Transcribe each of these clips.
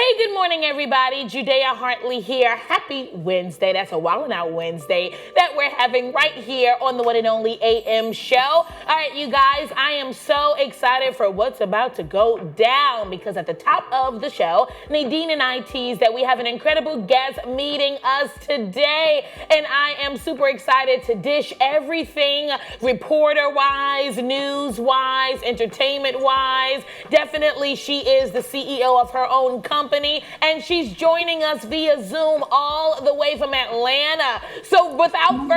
Hey, good morning, everybody. Judea Hartley here. Happy Wednesday. That's a Wildin' Out Wednesday that we're having right here on the one and only AM show. All right, you guys, I am so excited for what's about to go down because at the top of the show, Nadine and I teased that we have an incredible guest meeting us today. And I am super excited to dish everything reporter-wise, news-wise, entertainment-wise. Definitely, she is the CEO of her own company, and she's joining us via Zoom all the way from Atlanta. So without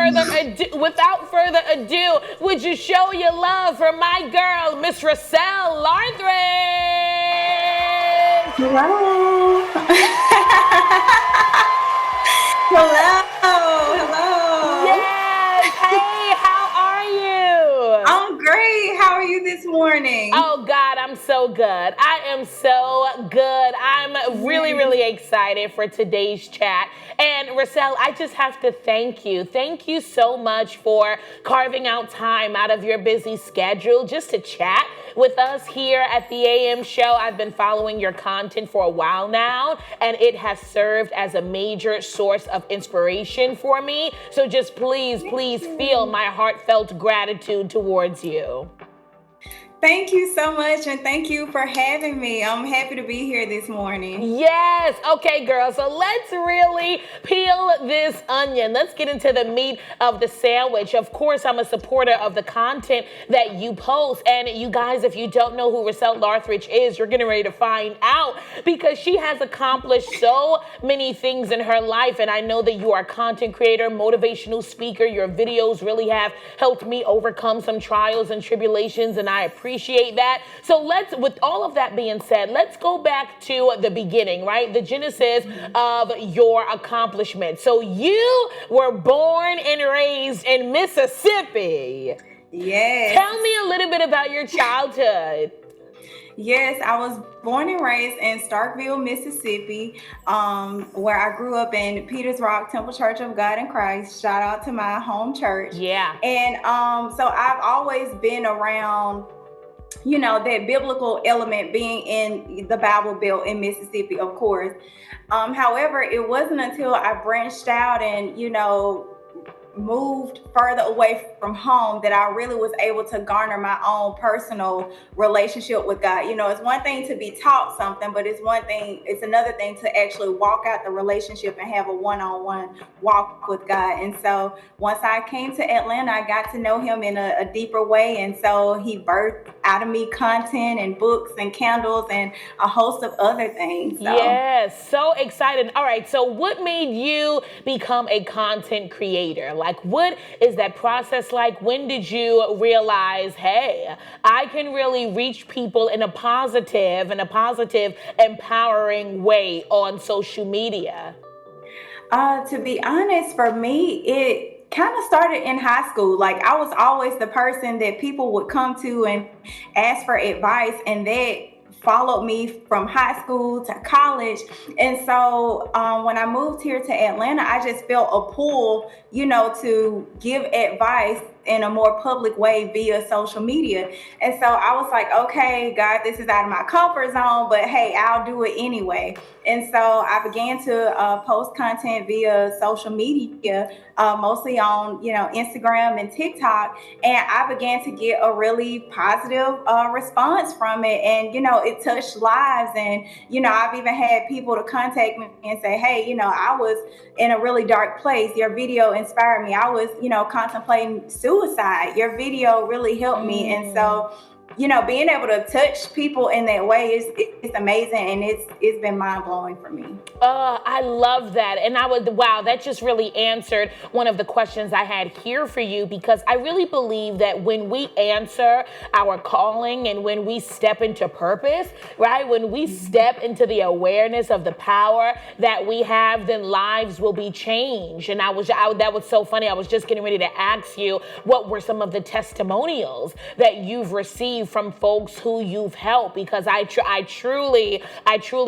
further ado, would you show your love for my girl, Miss Resell Larthridge? Hello. Hello. Yes. Hey, how are you? I'm great. How are you this morning? Oh, God, I'm so good. I am so good. I'm really excited for today's chat. And Resell, I just have to thank you. Thank you so much for carving out time out of your busy schedule just to chat with us here at the AM show. I've been following your content for a while now, and it has served as a major source of inspiration for me. So just please feel my heartfelt gratitude towards you. Thank you so much, and thank you for having me. I'm happy to be here this morning. Yes. Okay, girl. So let's really peel this onion. Let's get into the meat of the sandwich. Of course, I'm a supporter of the content that you post. And you guys, if you don't know who Resell Larthridge is, you're getting ready to find out because she has accomplished so many things in her life. And I know that you are a content creator, motivational speaker. Your videos really have helped me overcome some trials and tribulations, and I appreciate that. So with all of that being said, let's go back to the beginning, right? The genesis of your accomplishment. So you were born and raised in Mississippi. Yes. Tell me a little bit about your childhood. Yes, I was born and raised in Starkville, Mississippi, where I grew up in Peters Rock Temple Church of God in Christ. Shout out to my home church. Yeah. And so I've always been around, that biblical element being in the Bible Belt in Mississippi, of course. However, it wasn't until I branched out and, moved further away from home that I really was able to garner my own personal relationship with God. It's one thing to be taught something, but it's another thing to actually walk out the relationship and have a one-on-one walk with God. And so once I came to Atlanta, I got to know him in a deeper way. And so he birthed out of me content and books and candles and a host of other things. So. Yes, so excited. All right, so what made you become a content creator? Like, what is that process like? When did you realize, hey, I can really reach people in a positive, empowering way on social media? To be honest, for me, it kind of started in high school. Like, I was always the person that people would come to and ask for advice, and that followed me from high school to college. And so when I moved here to Atlanta, I just felt a pull, to give advice in a more public way via social media. And so I was like, okay, God, this is out of my comfort zone, but hey, I'll do it anyway. And so I began to post content via social media, mostly on, Instagram and TikTok. And I began to get a really positive response from it. And, it touched lives. And, I've even had people to contact me and say, hey, I was in a really dark place. Your video inspired me. I was, contemplating suicide. Your video really helped me. And so, being able to touch people in that way is amazing, and it's been mind-blowing for me. I love that. And wow, that just really answered one of the questions I had here for you, because I really believe that when we answer our calling and when we step into purpose, right, when we step into the awareness of the power that we have, then lives will be changed. And that was so funny. I was just getting ready to ask you, what were some of the testimonials that you've received from folks who you've helped, because I truly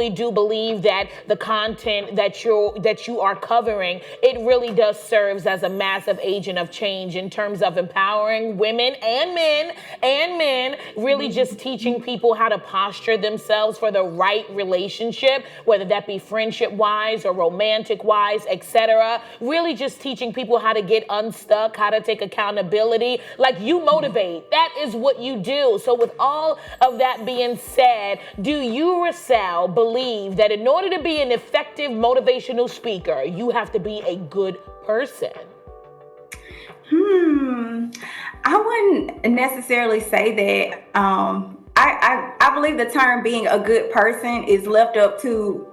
do believe that the content that you are covering, it really does serves as a massive agent of change in terms of empowering women and men, really just teaching people how to posture themselves for the right relationship, whether that be friendship wise or romantic wise, etc. Really just teaching people how to get unstuck, how to take accountability. Like, you motivate. That is what you do. So with all of that being said, do you, Resell, believe that in order to be an effective motivational speaker, you have to be a good person? I wouldn't necessarily say that. I believe the term being a good person is left up to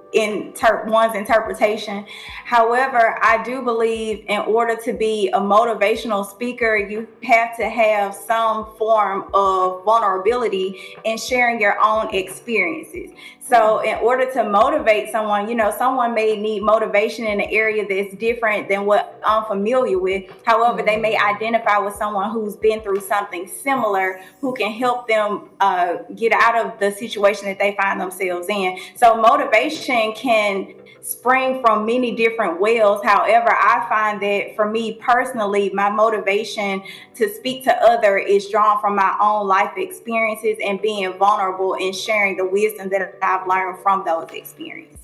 one's interpretation. However, I do believe in order to be a motivational speaker, you have to have some form of vulnerability in sharing your own experiences. So in order to motivate someone, someone may need motivation in an area that's different than what I'm familiar with. However, they may identify with someone who's been through something similar, who can help them get out of the situation that they find themselves in. So motivation can spring from many different wells. However, I find that for me personally, my motivation to speak to others is drawn from my own life experiences and being vulnerable and sharing the wisdom that I've learned from those experiences.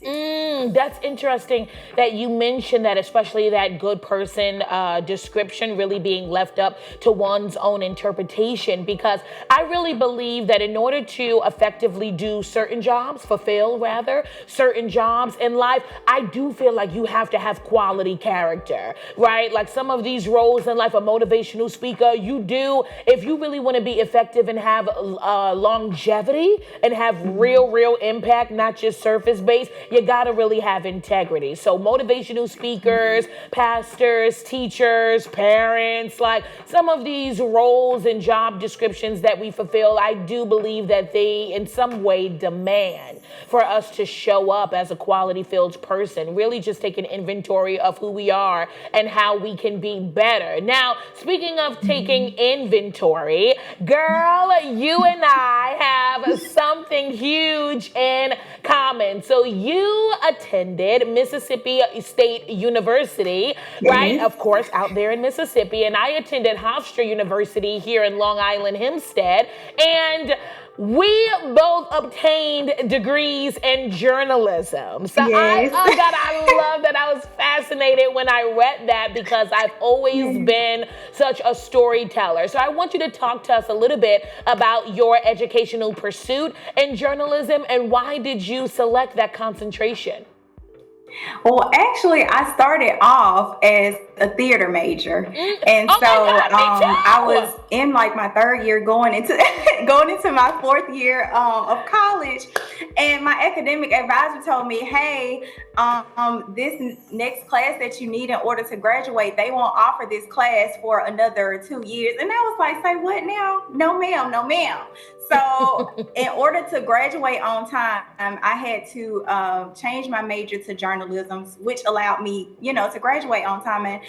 That's interesting that you mentioned that, especially that good person description really being left up to one's own interpretation, because I really believe that in order to effectively do certain jobs, certain jobs in life, I do feel like you have to have quality character, right? Like some of these roles in life, a motivational speaker, if you really want to be effective and have longevity and have real impact, not just surface based, you got to really have integrity. So motivational speakers, pastors, teachers, parents, like some of these roles and job descriptions that we fulfill, I do believe that they in some way demand for us to show up as a quality filled person, really just take an inventory of who we are and how we can be better. Now, speaking of taking inventory, girl, you and I have something huge in common. So you attended Mississippi State University, right? Of course, out there in Mississippi. And I attended Hofstra University here in Long Island, Hempstead. And we both obtained degrees in journalism. So Yes. I love that. I was fascinated when I read that, because I've always been such a storyteller. So I want you to talk to us a little bit about your educational pursuit in journalism, and why did you select that concentration? Well, actually, I started off as a theater major, and Oh my God, me too. I was in like my third year, going into going into my fourth year of college, and my academic advisor told me, "Hey, this next class that you need in order to graduate, they won't offer this class for another 2 years." And I was like, "Say what now? No, ma'am, no, ma'am." So in order to graduate on time, I had to change my major to journalism, which allowed me, to graduate on time. And,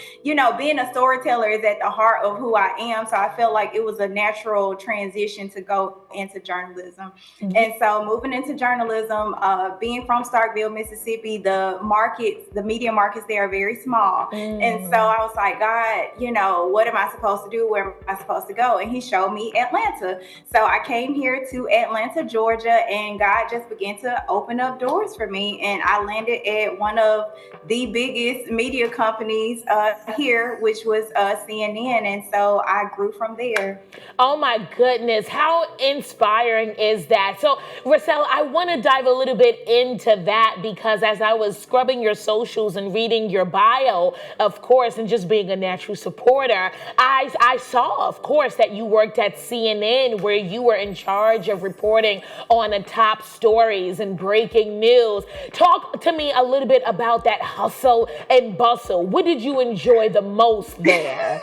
being a storyteller is at the heart of who I am. So I felt like it was a natural transition to go into journalism. And so moving into journalism, being from Starkville, Mississippi, the media markets there are very small. And so I was like, God, what am I supposed to do? Where am I supposed to go? And he showed me Atlanta. So I came here to Atlanta, Georgia, and God just began to open up doors for me. And I landed at one of the biggest media companies here, which was CNN. And so I grew from there. Oh my goodness, how inspiring is that? So, Resell, I want to dive a little bit into that, because as I was scrubbing your socials and reading your bio, of course, and just being a natural supporter, I saw, of course, that you worked at CNN, where you were in charge of reporting on the top stories and breaking news. Talk to me a little bit about that hustle and bustle. What did you enjoy the most there?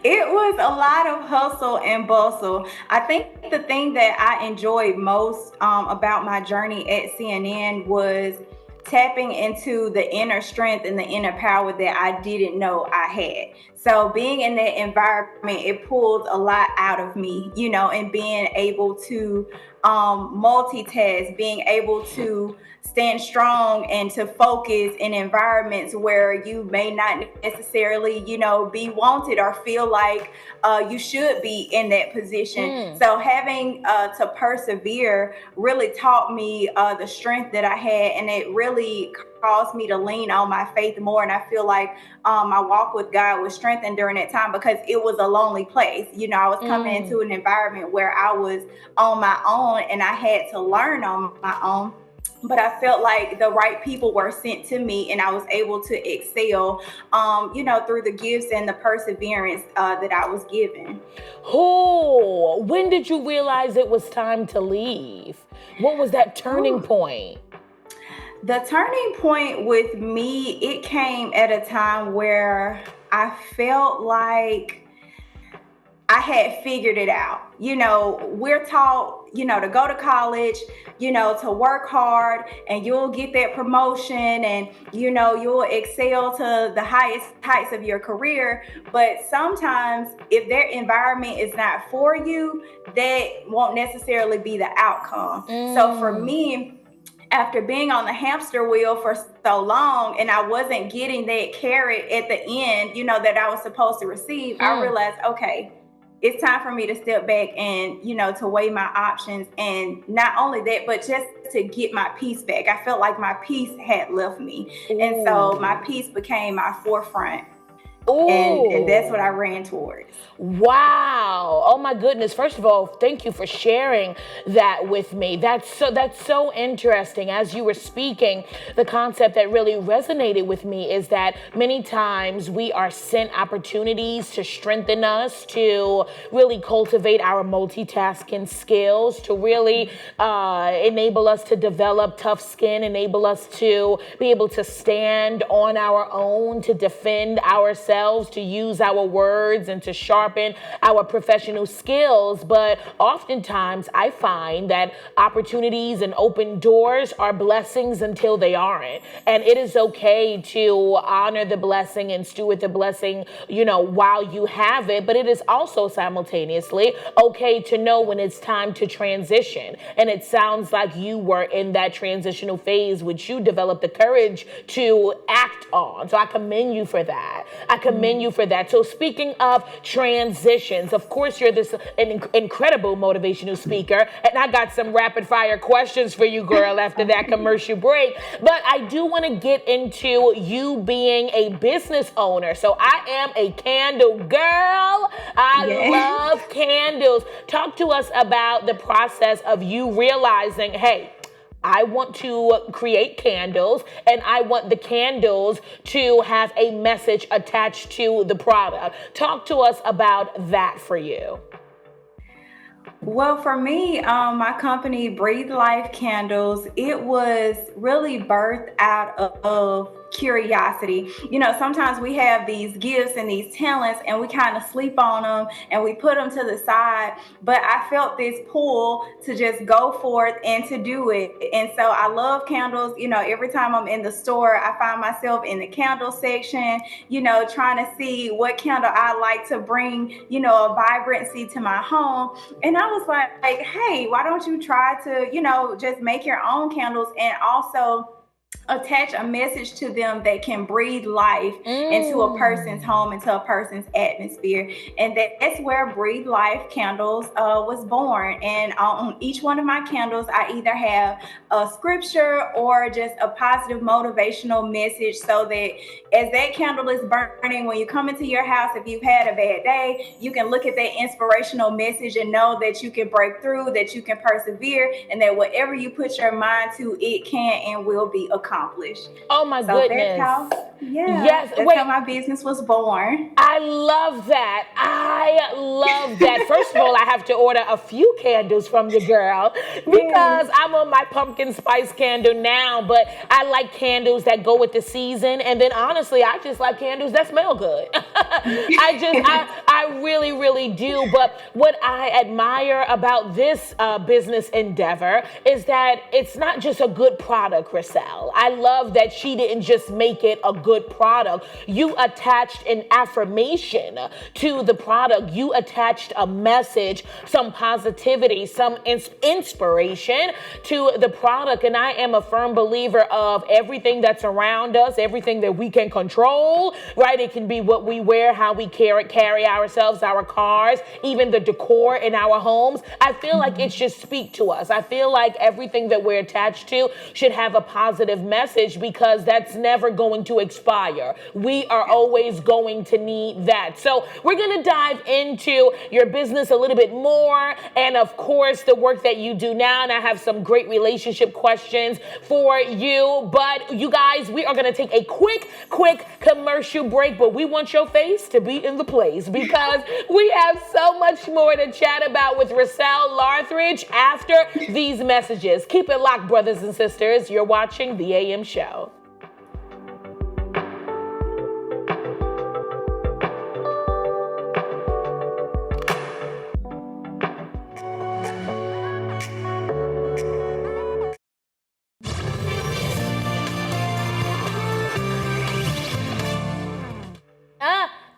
It was a lot of hustle and bustle. I think the thing that I enjoyed most about my journey at CNN was tapping into the inner strength and the inner power that I didn't know I had. So being in that environment, it pulled a lot out of me, and being able to multitask, being able to stand strong and to focus in environments where you may not necessarily, be wanted or feel like you should be in that position. So having to persevere really taught me the strength that I had, and it really caused me to lean on my faith more. And I feel like my walk with God was strengthened during that time, because it was a lonely place. I was coming into an environment where I was on my own and I had to learn on my own. But I felt like the right people were sent to me, and I was able to excel, through the gifts and the perseverance that I was given. Oh, when did you realize it was time to leave? What was that turning point? The turning point with me, it came at a time where I felt like I had figured it out. We're taught, to go to college, to work hard, and you'll get that promotion, and, you'll excel to the highest heights of your career. But sometimes if their environment is not for you, that won't necessarily be the outcome. So for me, after being on the hamster wheel for so long, and I wasn't getting that carrot at the end, that I was supposed to receive, I realized, okay, it's time for me to step back and, to weigh my options. And not only that, but just to get my peace back. I felt like my peace had left me. Ooh. And so my peace became my forefront. And that's what I ran towards. Wow. Oh my goodness. First of all, thank you for sharing that with me. That's so interesting. As you were speaking, the concept that really resonated with me is that many times we are sent opportunities to strengthen us, to really cultivate our multitasking skills, to really enable us to develop tough skin, enable us to be able to stand on our own, to defend ourselves, to use our words, and to sharpen our professional skills. But oftentimes I find that opportunities and open doors are blessings until they aren't. And it is okay to honor the blessing and steward the blessing, while you have it. But it is also simultaneously okay to know when it's time to transition. And it sounds like you were in that transitional phase, which you developed the courage to act on. So I commend you for that. So speaking of transitions, of course, you're an incredible motivational speaker, and I got some rapid fire questions for you, girl, after that commercial break. But I do want to get into you being a business owner. So I am a candle girl. I love candles. Talk to us about the process of you realizing, hey, I want to create candles, and I want the candles to have a message attached to the product. Talk to us about that for you. Well, for me, my company, Breathe Life Candles, it was really birthed out of curiosity. Sometimes we have these gifts and these talents, and we kind of sleep on them and we put them to the side. But I felt this pull to just go forth and to do it. And so I love candles. Every time I'm in the store, I find myself in the candle section, trying to see what candle I like to bring, a vibrancy to my home. And I was like, hey, why don't you try to, just make your own candles, and also attach a message to them that can breathe life into a person's home, into a person's atmosphere. And that's where Breathe Life Candles was born. And on each one of my candles, I either have a scripture or just a positive motivational message, so that as that candle is burning, when you come into your house, if you've had a bad day, you can look at that inspirational message and know that you can break through, that you can persevere, and that whatever you put your mind to, it can and will be accomplished. Oh my goodness. That's how my business was born. I love that. First of all, I have to order a few candles from you, girl, because I'm on my pumpkin spice candle now, but I like candles that go with the season. And then honestly, I just like candles that smell good. I really, really do. But what I admire about this business endeavor is that it's not just a good product, Resell. well. I love that she didn't just make it a good product. You attached an affirmation to the product. You attached a message, some positivity, some inspiration to the product. And I am a firm believer of everything that's around us, everything that we can control, right? It can be what we wear, how we carry ourselves, our cars, even the decor in our homes. I feel like it should speak to us. I feel like everything that we're attached to should have a positive message, because that's never going to expire. We are always going to need that. So we're going to dive into your business a little bit more, and of course the work that you do now. And I have some great relationship questions for you. But you guys, we are going to take a quick commercial break, but we want your face to be in the place, because we have so much more to chat about with Resell Larthridge after these messages. Keep it locked, brothers and sisters. You're watching The AM Show.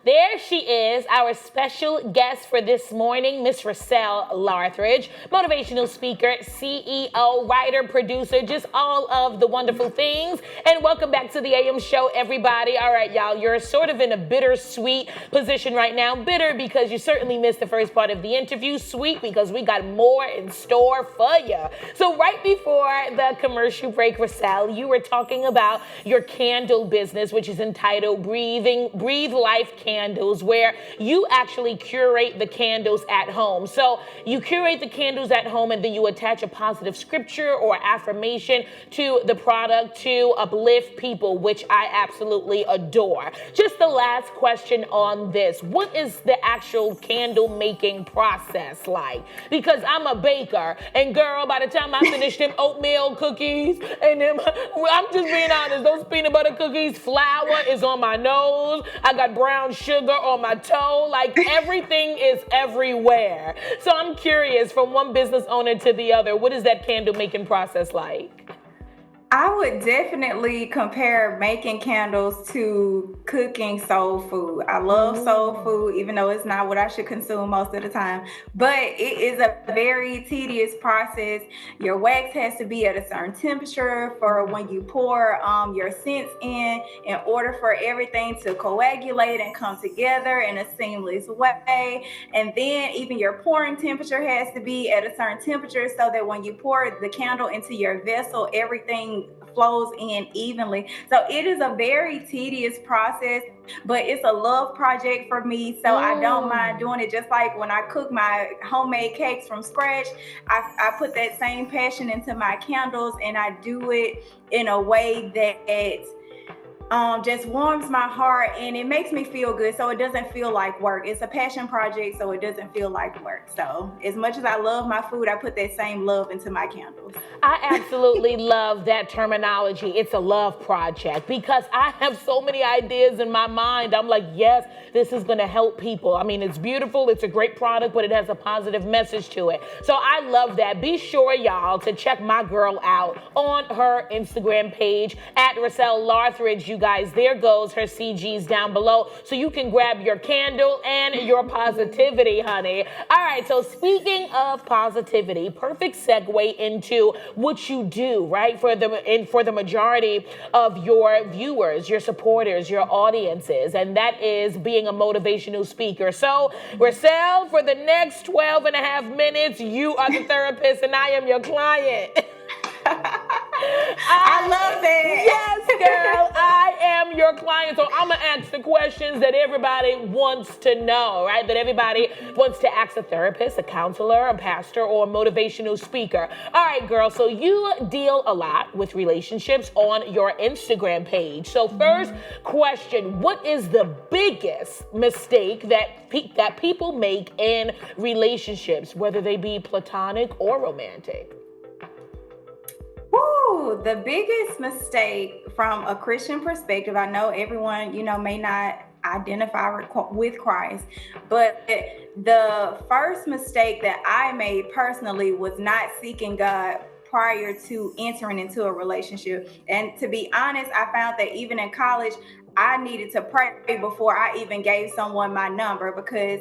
There she is, our special guest for this morning, Miss Resell Larthridge, motivational speaker, CEO, writer, producer, just all of the wonderful things. And welcome back to the AM Show, everybody. All right, y'all, you're sort of in a bittersweet position right now. Bitter because you certainly missed the first part of the interview. Sweet because we got more in store for you. So right before the commercial break, Resell, you were talking about your candle business, which is entitled Breathe Life Candles, where you actually curate the candles at home. So you curate the candles at home, and then you attach a positive scripture or affirmation to the product to uplift people, which I absolutely adore. Just the last question on this. What is the actual candle making process like? Because I'm a baker, and girl, by the time I finish them oatmeal cookies and them, I'm just being honest, those peanut butter cookies, flour is on my nose. I got brown sugar on my toe. Like, everything is everywhere. So I'm curious, from one business owner to the other, what is that candle making process like? I would definitely compare making candles to cooking soul food. I love soul food, even though it's not what I should consume most of the time. But it is a very tedious process. Your wax has to be at a certain temperature for when you pour your scents in order for everything to coagulate and come together in a seamless way. And then even your pouring temperature has to be at a certain temperature so that when you pour the candle into your vessel, everything flows in evenly. So it is a very tedious process, but it's a love project for me. So I don't mind doing it. Just like when I cook my homemade cakes from scratch, I put that same passion into my candles, and I do it in a way that just warms my heart, and it makes me feel good, so it doesn't feel like work. It's a passion project, so it doesn't feel like work. So as much as I love my food, I put that same love into my candles. I absolutely love that terminology. It's a love project, because I have so many ideas in my mind. I'm like, yes, this is going to help people. I mean, it's beautiful. It's a great product, but it has a positive message to it. So I love that. Be sure, y'all, to check my girl out on her Instagram page at Resell Larthridge. You guys, there goes her CGs down below, so you can grab your candle and your positivity, honey. All right, so speaking of positivity, perfect segue into what you do, right? For the majority of your viewers, your supporters, your audiences, and that is being a motivational speaker. So, Resell, for the next 12 and a half minutes, you are the therapist and I am your client. I love that. Yes, girl, I am your client. So I'm going to ask the questions that everybody wants to know, right? That everybody wants to ask a therapist, a counselor, a pastor, or a motivational speaker. All right, girl, so you deal a lot with relationships on your Instagram page. So first question, what is the biggest mistake that people make in relationships, whether they be platonic or romantic? Ooh, the biggest mistake from a Christian perspective, I know everyone, may not identify with Christ, but the first mistake that I made personally was not seeking God prior to entering into a relationship. And to be honest, I found that even in college, I needed to pray before I even gave someone my number, because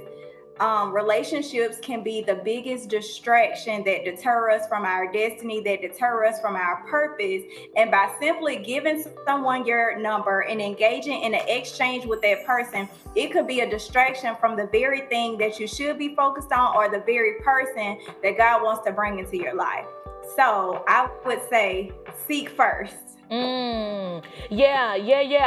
relationships can be the biggest distraction that deter us from our destiny, that deter us from our purpose. And by simply giving someone your number and engaging in an exchange with that person, it could be a distraction from the very thing that you should be focused on, or the very person that God wants to bring into your life. So I would say seek first. Yeah.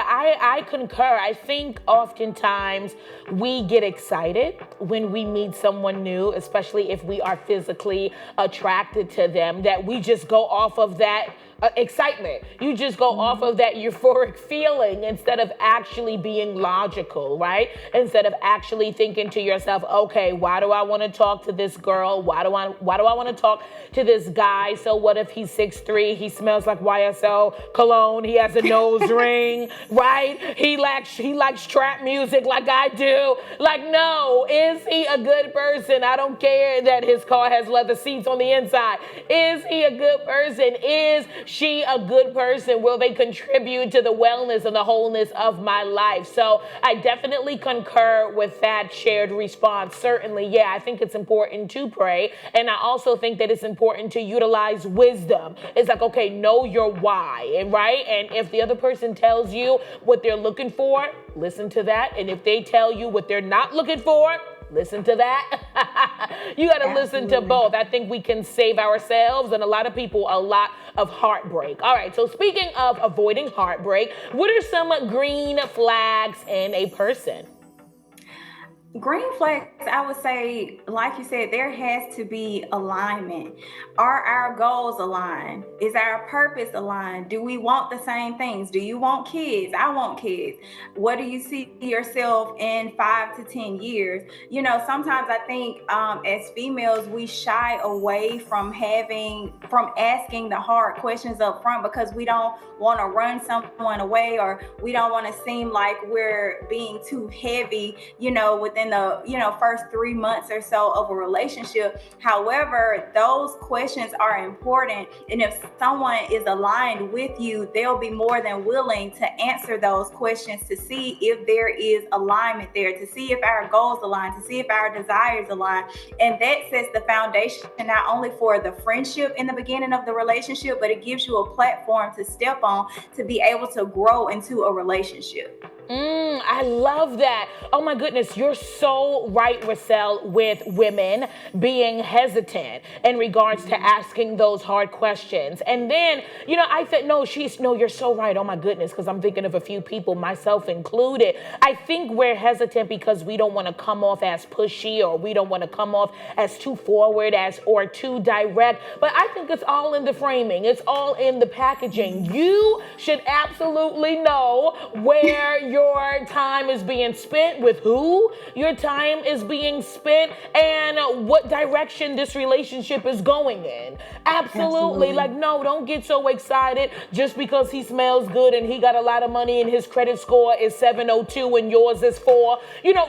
I concur. I think oftentimes we get excited when we meet someone new, especially if we are physically attracted to them, that we just go off of that excitement. You just go off of that euphoric feeling instead of actually being logical, right? Instead of actually thinking to yourself, okay, why do I want to talk to this girl? Why do I want to talk to this guy? So what if he's 6'3", he smells like YSL cologne, he has a nose ring, right? He likes trap music like I do. Like, no, is he a good person? I don't care that his car has leather seats on the inside. Is he a good person? Is she a good person? Will they contribute to the wellness and the wholeness of my life? So I definitely concur with that shared response. Certainly, yeah, I think it's important to pray. And I also think that it's important to utilize wisdom. It's like, okay, know your why, and right? And if the other person tells you what they're looking for, listen to that. And if they tell you what they're not looking for, listen to that. You got to listen to both. I think we can save ourselves and a lot of people a lot of heartbreak. All right, so speaking of avoiding heartbreak, what are some green flags in a person? Green flags, I would say, like you said, there has to be alignment. Are our goals aligned? Is our purpose aligned? Do we want the same things? Do you want kids? I want kids. What do you see yourself in 5 to 10 years? You know, sometimes I think as females, we shy away from asking the hard questions up front, because we don't want to run someone away, or we don't want to seem like we're being too heavy, you know, within the first 3 months or so of a relationship. However, those questions are important, and if someone is aligned with you, they'll be more than willing to answer those questions to see if there is alignment there, to see if our goals align, to see if our desires align. And that sets the foundation not only for the friendship in the beginning of the relationship, but it gives you a platform to step on to be able to grow into a relationship. I love that. Oh my goodness, you're so right, Resell, with women being hesitant in regards to asking those hard questions. And then, I said, no, you're so right. Oh my goodness, because I'm thinking of a few people, myself included. I think we're hesitant because we don't want to come off as pushy, or we don't want to come off as too forward or too direct. But I think it's all in the framing. It's all in the packaging. You should absolutely know where your time is being spent, with who your time is being spent, and what direction this relationship is going in. Absolutely. Like, no, don't get so excited just because he smells good and he got a lot of money and his credit score is 702 and yours is 4.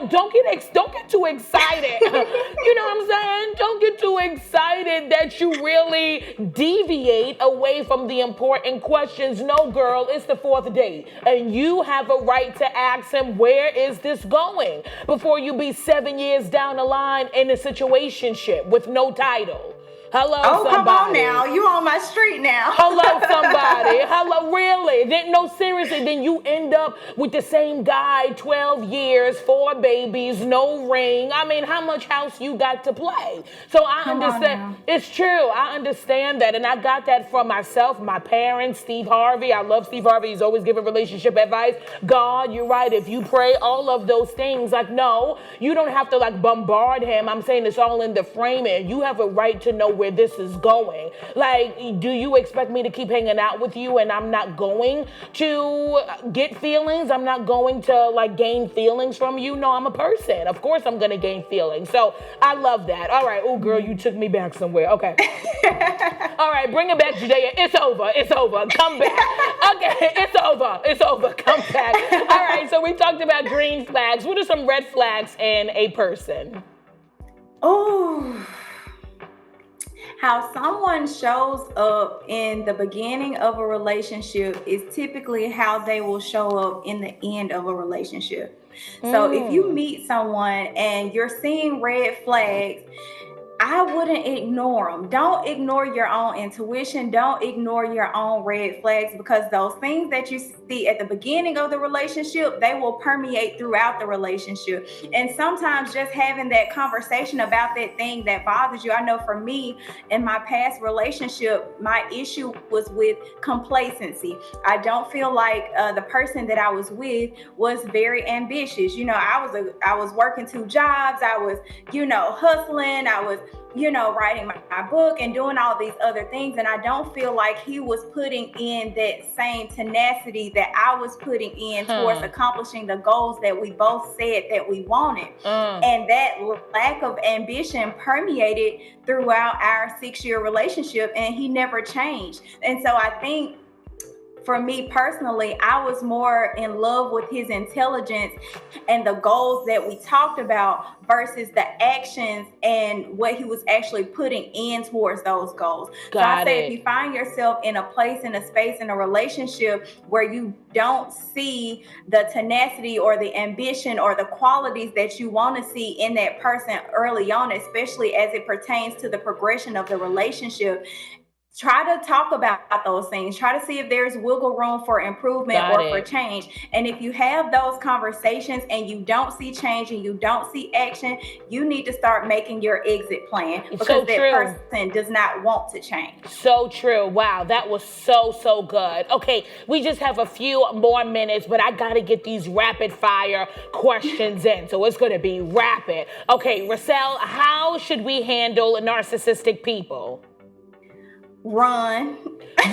Don't get too excited. You know what I'm saying? Don't get too excited that you really deviate away from the important questions. No, girl, it's the 4th date, and you have a right to ask him, where is this going, before you be 7 years down the line in a situationship with no title. Hello, somebody. Come on now. You on my street now. Hello, somebody. Hello, really? No, seriously, then you end up with the same guy, 12 years, 4 babies, no ring. I mean, how much house you got to play? So I understand. It's true. I understand that. And I got that from myself, my parents, Steve Harvey. I love Steve Harvey. He's always giving relationship advice. God, you're right. If you pray, all of those things. Like, no, you don't have to bombard him. I'm saying it's all in the framing. You have a right to know where this is going. Like, do you expect me to keep hanging out with you and I'm not going to get feelings? I'm not going to gain feelings from you? No, I'm a person. Of course I'm going to gain feelings. So I love that. All right. Oh, girl, you took me back somewhere. Okay. All right. Bring it back, Judea. It's over. Come back. Okay. It's over. Come back. All right. So we talked about green flags. What are some red flags in a person? Oh, How someone shows up in the beginning of a relationship is typically how they will show up in the end of a relationship. So if you Mm. meet someone and you're seeing red flags, I wouldn't ignore them. Don't ignore your own intuition. Don't ignore your own red flags, because those things that you see at the beginning of the relationship, they will permeate throughout the relationship. And sometimes just having that conversation about that thing that bothers you. I know for me, in my past relationship, my issue was with complacency. I don't feel like the person that I was with was very ambitious. I was working two jobs. I was hustling. I was writing my book and doing all these other things. And I don't feel like he was putting in that same tenacity that I was putting in towards Huh. accomplishing the goals that we both said that we wanted. Uh. And that lack of ambition permeated throughout our 6-year relationship, and he never changed. And so I think for me personally, I was more in love with his intelligence and the goals that we talked about versus the actions and what he was actually putting in towards those goals. So I Got say if it. you find yourself in a place, in a space, in a relationship where you don't see the tenacity or the ambition or the qualities that you want to see in that person early on, especially as it pertains to the progression of the relationship, try to talk about those things. Try to see if there's wiggle room for improvement Got or for it. change. And if you have those conversations and you don't see change and you don't see action, you need to start making your exit plan, It's because so that true. person does not want to change. So true. Wow, that was so good. Okay, we just have a few more minutes, but I gotta get these rapid fire questions in. So it's gonna be rapid. Okay, Resell, how should we handle narcissistic people? Run.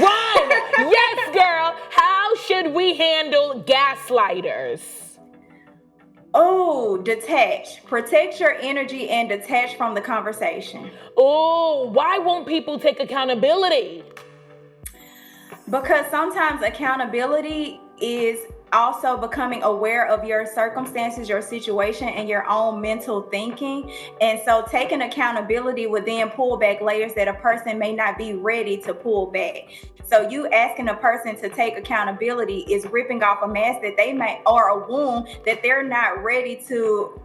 Run! Yes, girl. How should we handle gaslighters? Oh, detach. Protect your energy and detach from the conversation. Oh, why won't people take accountability? Because sometimes accountability is also becoming aware of your circumstances, your situation, and your own mental thinking. And so taking accountability would then pull back layers that a person may not be ready to pull back. So you asking a person to take accountability is ripping off a mask that they may, or a wound that they're not ready to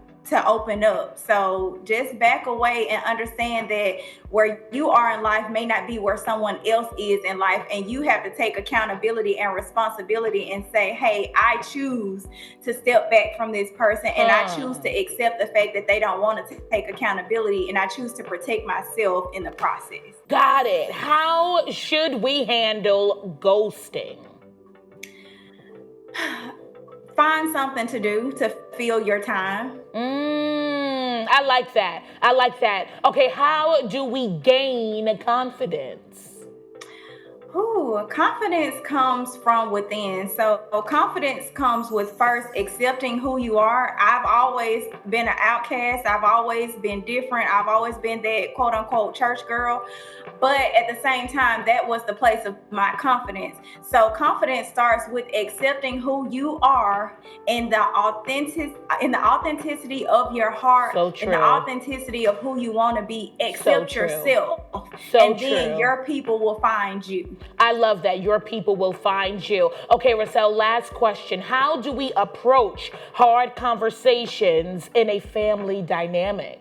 open up. So just back away and understand that where you are in life may not be where someone else is in life, and you have to take accountability and responsibility and say, hey, I choose to step back from this person, and I choose to accept the fact that they don't want to take accountability, and I choose to protect myself in the process. Got it. How should we handle ghosting? Find something to do to fill your time. I like that. I like that. Okay, how do we gain confidence? Ooh, confidence comes from within. So confidence comes with first accepting who you are. I've always been an outcast. I've always been different. I've always been that quote unquote church girl. But at the same time, that was the place of my confidence. So confidence starts with accepting who you are in the authenticity of your heart, So in the true. authenticity of who you want to be. So Accept true. yourself. So And then true. your people will find you. I love that. Your people will find you. Okay, Resell, last question. How do we approach hard conversations in a family dynamic?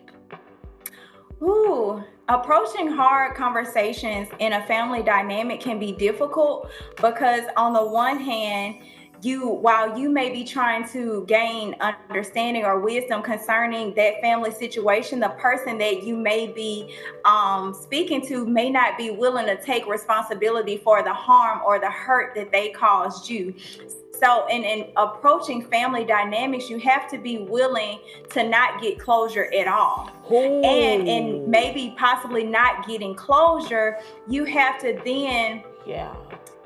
Ooh, approaching hard conversations in a family dynamic can be difficult, because on the one hand, while you may be trying to gain understanding or wisdom concerning that family situation, the person that you may be speaking to may not be willing to take responsibility for the harm or the hurt that they caused you. So in approaching family dynamics, you have to be willing to not get closure at all. And in Ooh. maybe possibly not getting closure, you have to then Yeah.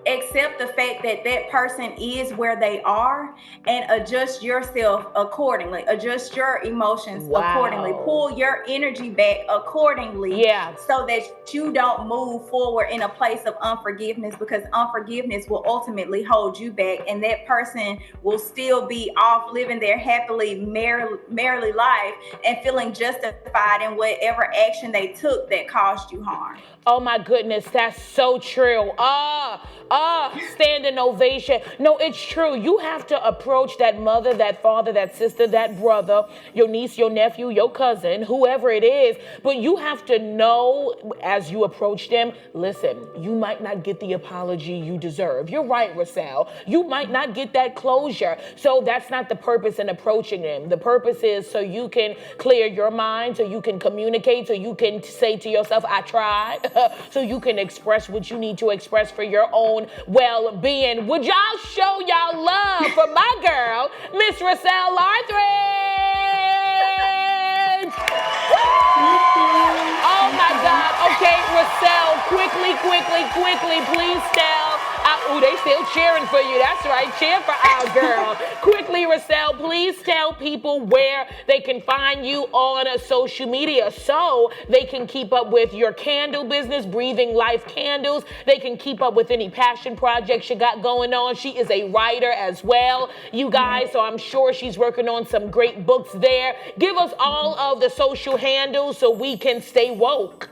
accept the fact that that person is where they are and adjust yourself accordingly, adjust your emotions accordingly, Wow. pull your energy back accordingly, Yeah. so that you don't move forward in a place of unforgiveness, because unforgiveness will ultimately hold you back, and that person will still be off living their happily merrily life and feeling justified in whatever action they took that caused you harm. Oh my goodness, that's so true. Standing ovation. No, it's true. You have to approach that mother, that father, that sister, that brother, your niece, your nephew, your cousin, whoever it is. But you have to know as you approach them, listen, you might not get the apology you deserve. You're right, Resell. You might not get that closure. So that's not the purpose in approaching them. The purpose is so you can clear your mind, so you can communicate, so you can say to yourself, I tried. So you can express what you need to express for your own well-being. Would y'all show y'all love for my girl, Miss Resell Larthridge? Oh my God. Okay, Resell, quickly, please tell. They still cheering for you. That's right. Cheer for our girl. Quickly, Resell, please tell people where they can find you on social media so they can keep up with your candle business, Breathing Life Candles. They can keep up with any passion projects you got going on. She is a writer as well, you guys, so I'm sure she's working on some great books there. Give us all of the social handles so we can stay woke.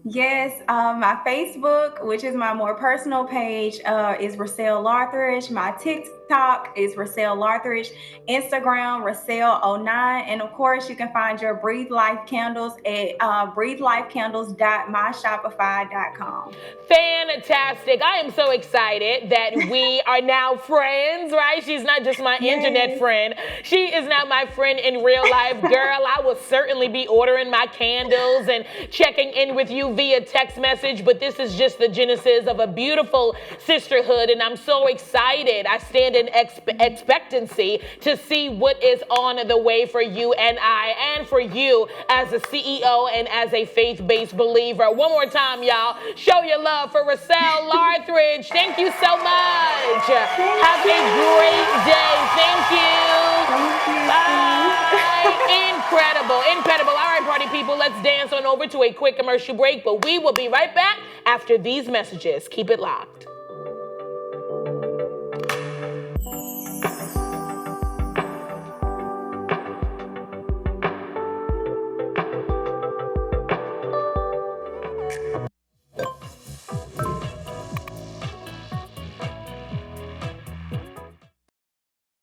Yes, my Facebook, which is my more personal page, is Resell Larthridge. My TikTok is Resell Larthridge. Instagram, Resell09. And of course, you can find your Breathe Life Candles at breathelifecandles.myshopify.com. Fantastic. I am so excited that we are now friends, right? She's not just my internet Yes. friend. She is now my friend in real life. Girl, I will certainly be ordering my candles and checking in with you via text message, but this is just the genesis of a beautiful sisterhood, and I'm so excited. I stand in expectancy to see what is on the way for you and I, and for you as a CEO and as a faith-based believer. One more time, y'all. Show your love for Resell Larthridge. Thank you so much. Have a great day. Thank you. Bye. Incredible. All right, party people, let's dance on over to a quick commercial break, but we will be right back after these messages. Keep it locked.